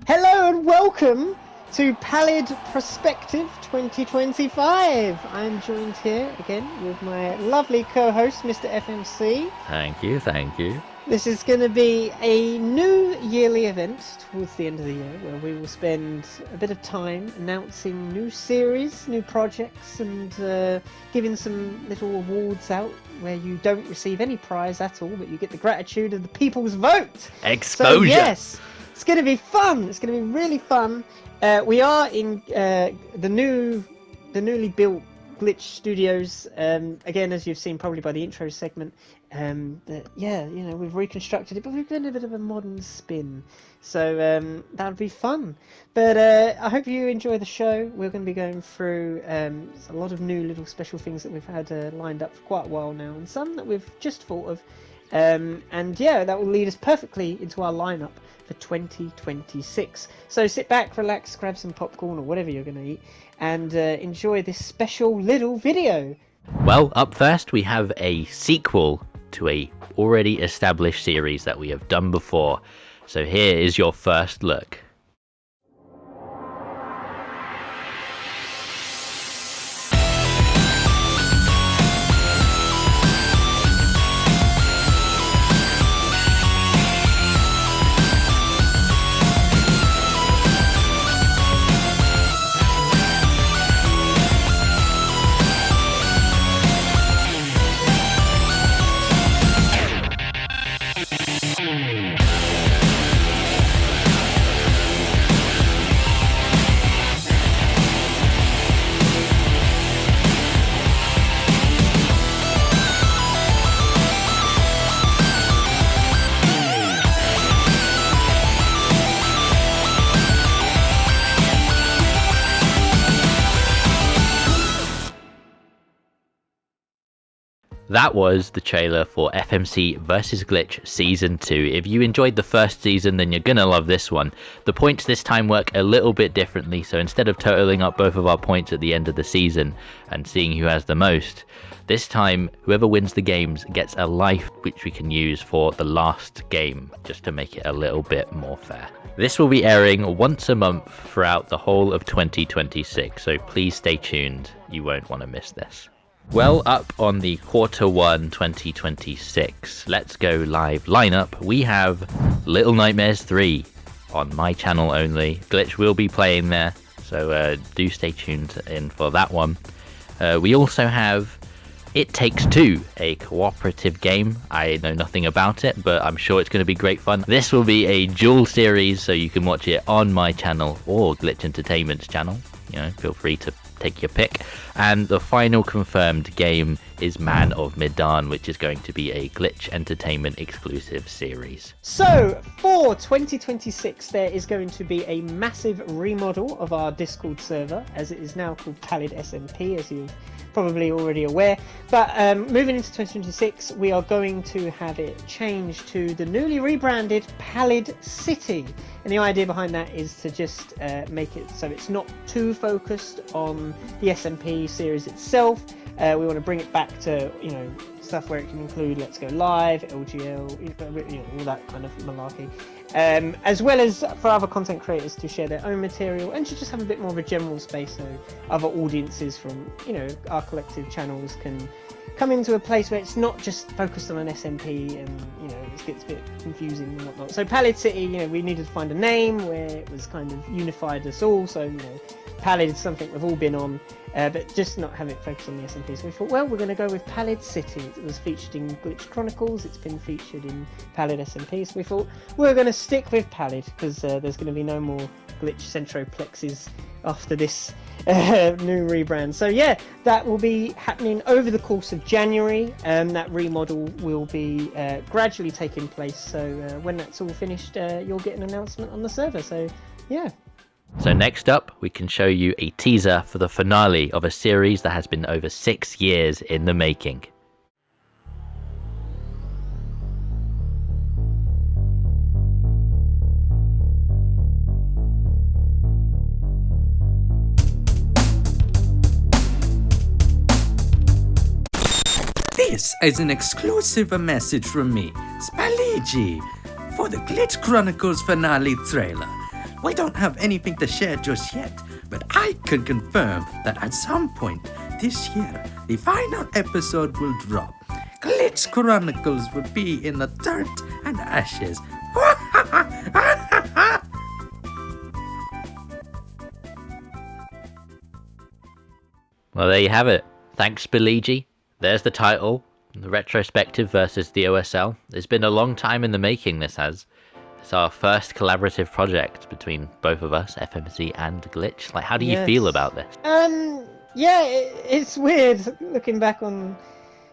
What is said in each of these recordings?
Hello and welcome to Pallid Prospective 2025. I'm joined here again with my lovely co-host, Mr. FMC. Thank you. This is going to be a new yearly event towards the end of the year where we will spend a bit of time announcing new series, new projects, and giving some little awards out where you don't receive any prize at all, but you get the gratitude of the people's vote. Exposure! So, yes, it's going to be fun. It's going to be really fun. We are in the newly built Glitch Studios. Again, as you've seen probably by the intro segment, we've reconstructed it, but we've done a bit of a modern spin. So that would be fun. But I hope you enjoy the show. We're going to be going through a lot of new little special things that we've had lined up for quite a while now, and some that we've just thought of. That will lead us perfectly into our lineup for 2026. So sit back, relax, grab some popcorn or whatever you're going to eat, and enjoy this special little video. Well, up first we have a sequel to a already established series that we have done before. So here is your first look. That was the trailer for FMC vs Glitch Season 2. If you enjoyed the first season, then you're gonna love this one. The points this time work a little bit differently, so instead of totaling up both of our points at the end of the season and seeing who has the most, this time whoever wins the games gets a life which we can use for the last game, just to make it a little bit more fair. This will be airing once a month throughout the whole of 2026, so please stay tuned, you won't want to miss this. Well, up on the Q1 2026 Let's Go Live lineup, we have Little Nightmares 3 on my channel only. Glitch will be playing there, so do stay tuned in for that one. We also have It Takes Two, a cooperative game. I know nothing about it, but I'm sure it's going to be great fun. This will be a dual series, so you can watch it on my channel or Glitch Entertainment's channel. You know, feel free to take your pick. And the final confirmed game is Man of Medan, which is going to be a Glitch Entertainment exclusive series. So for 2026 there is going to be a massive remodel of our Discord server, as it is now called Pallid SMP, as you're probably already aware. But moving into 2026 we are going to have it changed to the newly rebranded Pallid City, and the idea behind that is to just make it so it's not too focused on the SMP series itself. We want to bring it back to, you know, stuff where it can include Let's Go Live, LGL, you know, all that kind of malarkey. As well as for other content creators to share their own material and to just have a bit more of a general space so other audiences from, you know, our collective channels can come into a place where it's not just focused on an SMP and, you know, it gets a bit confusing and whatnot. So Pallid City, you know, we needed to find a name where it was kind of unified us all, so, you know, Pallid is something we've all been on, but just not have it focused on the SMP. So we thought, well, we're going to go with Pallid City. It was featured in Glitch Chronicles, it's been featured in Pallid SMP, so we thought we're going to stick with Pallid because there's going to be no more Glitch Centroplexes after this new rebrand. So yeah, that will be happening over the course of January. That remodel will be gradually taking place, so when that's all finished you'll get an announcement on the server. So yeah. So next up, we can show you a teaser for the finale of a series that has been over 6 years in the making. This is an exclusive message from me, 𝗧𝗵𝗵𝗧𝗔, for the Glitch Chronicles finale trailer. We don't have anything to share just yet, but I can confirm that at some point this year, the final episode will drop. Glitch Chronicles will be in the dirt and ashes. Well, there you have it. Thanks, 𝗕𝗠. There's the title, the retrospective versus the OSL. It's been a long time in the making, this has. It's our first collaborative project between both of us, FMC and Glitch. Like, how do you feel about this? Yeah, it's weird looking back on,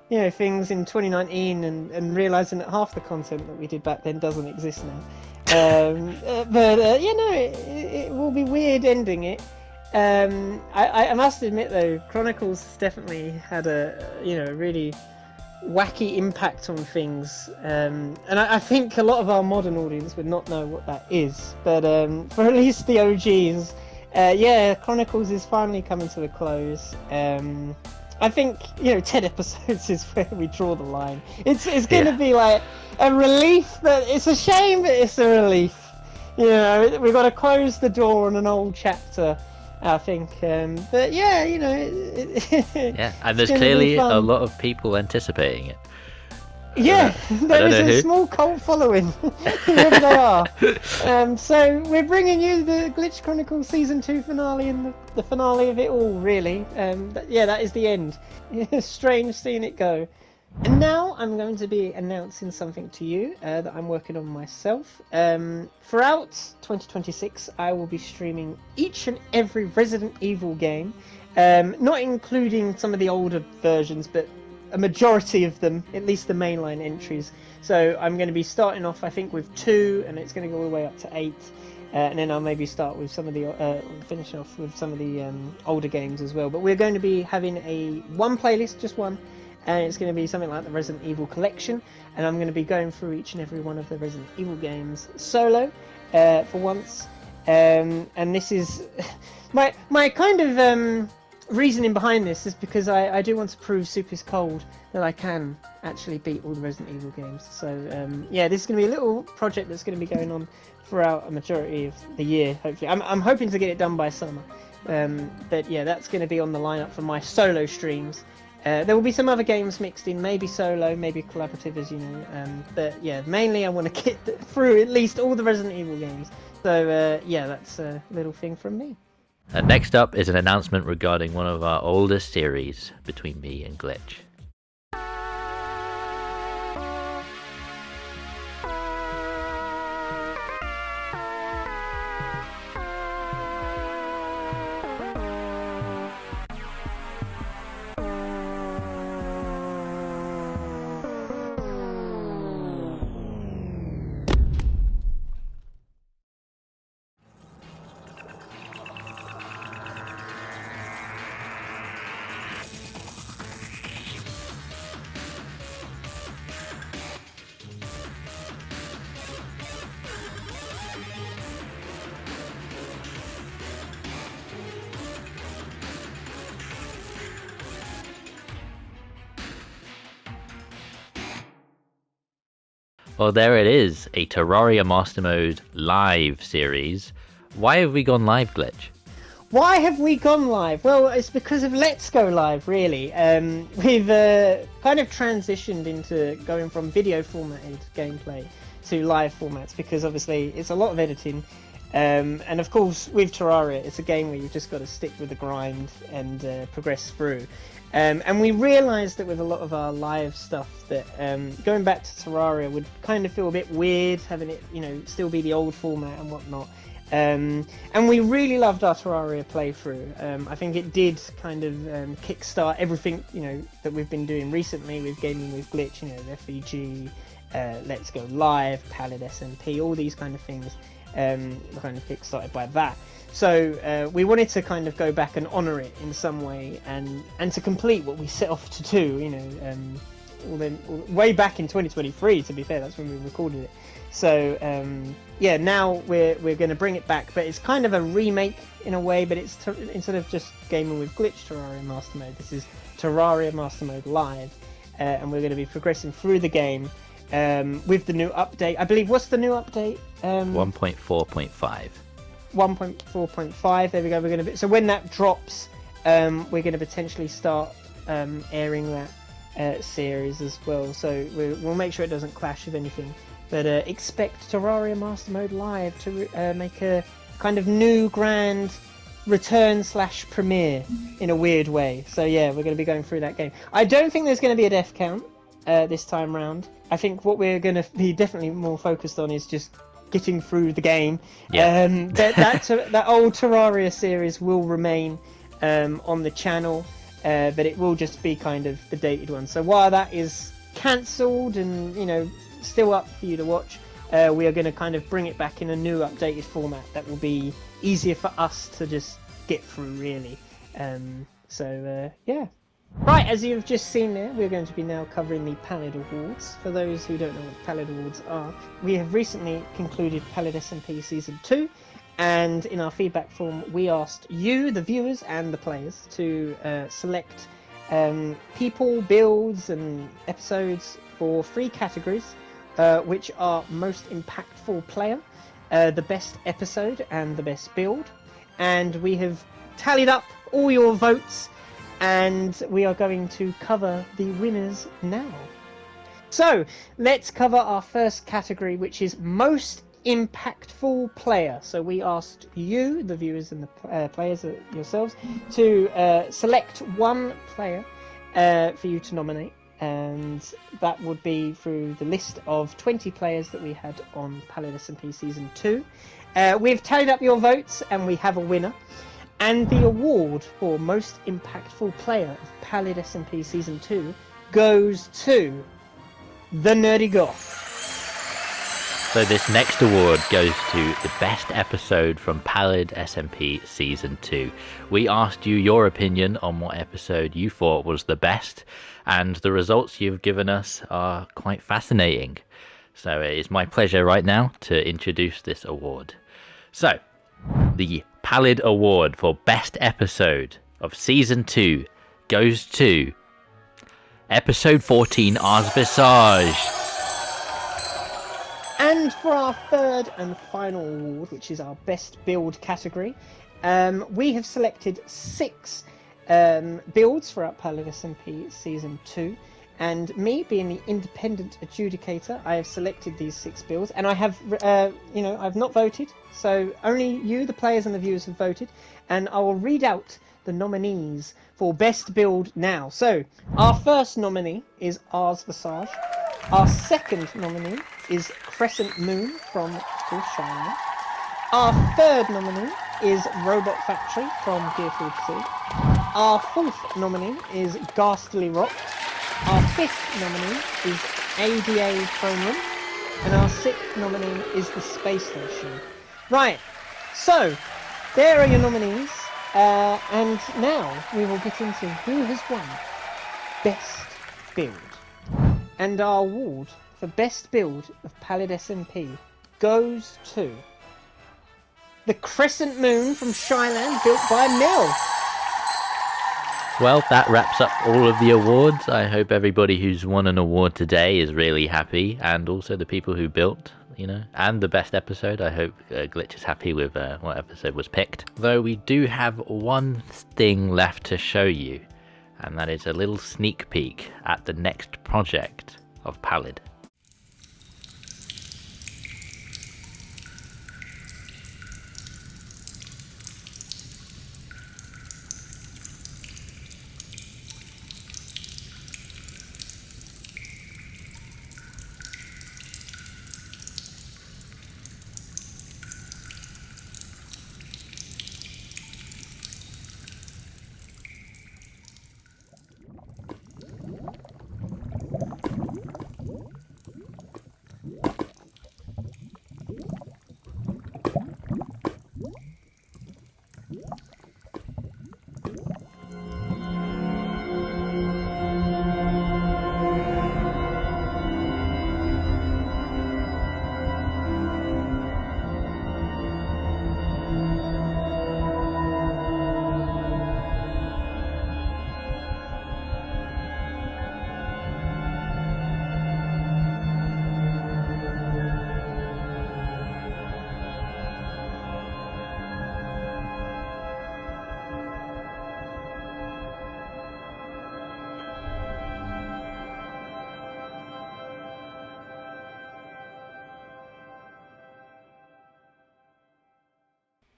you know, things in 2019 and realizing that half the content that we did back then doesn't exist now. It will be weird ending it. I must admit though, Chronicles definitely had a really wacky impact on things, and I think a lot of our modern audience would not know what that is, but for at least the OGs, Chronicles is finally coming to a close. I think 10 episodes is where we draw the line. It's going to be like a relief, but it's a shame, but it's a relief. We've got to close the door on an old chapter, I think, but yeah, and there's clearly a lot of people anticipating it. Yeah, there is a small cult following, whoever they are. So we're bringing you the Glitch Chronicles Season 2 finale and the finale of it all, really. That is the end. Strange seeing it go. And now I'm going to be announcing something to you that I'm working on myself. Throughout 2026, I will be streaming each and every Resident Evil game, not including some of the older versions, but a majority of them, at least the mainline entries. So I'm going to be starting off, I think, with 2, and it's going to go all the way up to 8. And then I'll maybe start with some of the finish off with some of the older games as well. But we're going to be having one playlist, just one. And it's going to be something like the Resident Evil collection, and I'm going to be going through each and every one of the Resident Evil games solo for once. And this is my kind of reasoning behind this is because I do want to prove 𝗬𝗎𝗆 that I can actually beat all the Resident Evil games. So this is going to be a little project that's going to be going on throughout a majority of the year. Hopefully, I'm hoping to get it done by summer. But yeah, that's going to be on the lineup for my solo streams. There will be some other games mixed in, maybe solo, maybe collaborative, as you know. But yeah, mainly I want to get through at least all the Resident Evil games. So that's a little thing from me. And next up is an announcement regarding one of our oldest series between me and Glitch. Well, there it is, a Terraria Master Mode live series. Why have we gone live, Glitch? Why have we gone live? Well, it's because of Let's Go Live, really. We've kind of transitioned into going from video formatted gameplay to live formats because obviously it's a lot of editing. And of course, with Terraria, it's a game where you've just got to stick with the grind and progress through. And we realised that with a lot of our live stuff that going back to Terraria would kind of feel a bit weird, having it, still be the old format and whatnot. And we really loved our Terraria playthrough. I think it did kind of kickstart everything, that we've been doing recently with Gaming with Glitch, 𝗕𝗠𝗄, Let's Go Live, Pallid SMP, all these kind of things. Kind of kickstarted by that. So we wanted to kind of go back and honour it in some way and to complete what we set off to do, way back in 2023, to be fair, that's when we recorded it. So now we're going to bring it back, but it's kind of a remake in a way, but it's instead of just Gaming with Glitch Terraria Master Mode, this is Terraria Master Mode Live, and we're going to be progressing through the game with the new update. I believe, what's the new update? 1.4.5. 1.4.5. There we go. We're going to so when that drops, we're going to potentially start airing that series as well. So we'll make sure it doesn't clash with anything. But expect Terraria Master Mode Live to make a kind of new grand return/premiere in a weird way. So yeah, we're going to be going through that game. I don't think there's going to be a death count this time round. I think what we're going to be definitely more focused on is just getting through the game. Yeah. That old Terraria series will remain on the channel, but it will just be kind of the dated one. So while that is cancelled and, you know, still up for you to watch, we are going to kind of bring it back in a new updated format that will be easier for us to just get through, really. Yeah. Right, as you've just seen there, we're going to be now covering the Pallid Awards. For those who don't know what Pallid Awards are, we have recently concluded Pallid SMP Season 2, and in our feedback form we asked you, the viewers and the players, to select people, builds and episodes for 3 categories, which are most impactful player, the best episode and the best build. And we have tallied up all your votes, and we are going to cover the winners now. So let's cover our first category, which is most impactful player. So we asked you, the viewers and the players yourselves, to select one player for you to nominate, and that would be through the list of 20 players that we had on Pallid SMP Season 2. We've tallied up your votes and we have a winner. And the award for most impactful player of Pallid SMP Season 2 goes to the Nerdy Goth. So this next award goes to the best episode from Pallid SMP Season 2. We asked you your opinion on what episode you thought was the best, and the results you've given us are quite fascinating. So it is my pleasure right now to introduce this award. So, the Pallid Award for Best Episode of Season 2 goes to Episode 14, 𝗬𝗏𝗧𝗏. And for our third and final award, which is our best build category, we have selected 6 builds for our Pallid SMP Season 2. And me, being the independent adjudicator, I have selected these 6 builds, and I have, I've not voted, so only you, the players and the viewers, have voted, and I will read out the nominees for best build now. So, our first nominee is 𝗬𝗏𝗧𝗏. Our second nominee is Crescent Moon from 𝗓𝗏𝗏𝗏. Our third nominee is Robot Factory from 𝗕𝗅𝗴𝗏𝗏. Our fourth nominee is Ghastly Rock. Our fifth nominee is ADA Throne Room, and our sixth nominee is the Space Station. Right, so there are your nominees, and now we will get into who has won Best Build. And our award for Best Build of Pallid SMP goes to the Crescent Moon from Shyland, built by Mel. Well, that wraps up all of the awards. I hope everybody who's won an award today is really happy, and also the people who built, and the best episode. I hope Glitch is happy with what episode was picked. Though we do have one thing left to show you, and that is a little sneak peek at the next project of Pallid.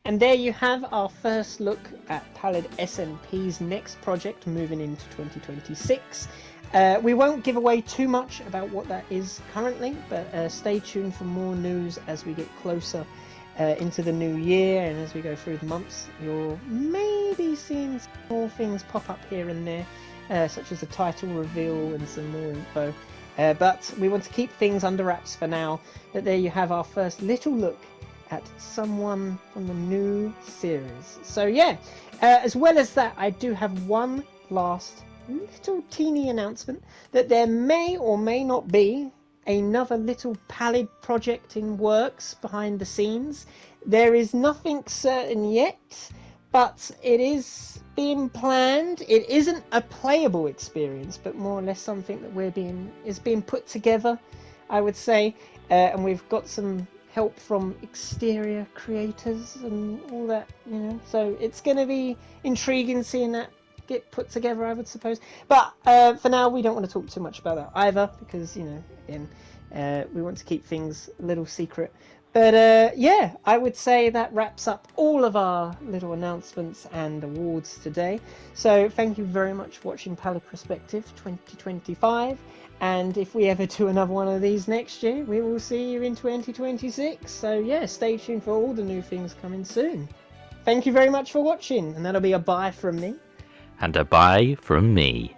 And there you have our first look at Pallid SMP's next project moving into 2026. We won't give away too much about what that is currently, but stay tuned for more news as we get closer into the new year, and as we go through the months, you'll maybe seeing small things pop up here and there, such as a title reveal and some more info. But we want to keep things under wraps for now. But there you have our first little look at someone from the new series. So yeah, as well as that, I do have one last little teeny announcement that there may or may not be another little Pallid project in works behind the scenes. There is nothing certain yet, but it is being planned. It isn't a playable experience, but more or less something that is being put together, I would say, and we've got some help from exterior creators and all that, you know, so it's going to be intriguing seeing that get put together, I would suppose. But for now, we don't want to talk too much about that either, because, you know, again, we want to keep things a little secret. But yeah, I would say that wraps up all of our little announcements and awards today. So thank you very much for watching Pallid Prospective 2025. And if we ever do another one of these next year, we will see you in 2026. So yeah, stay tuned for all the new things coming soon. Thank you very much for watching, and that'll be a bye from me. And a bye from me.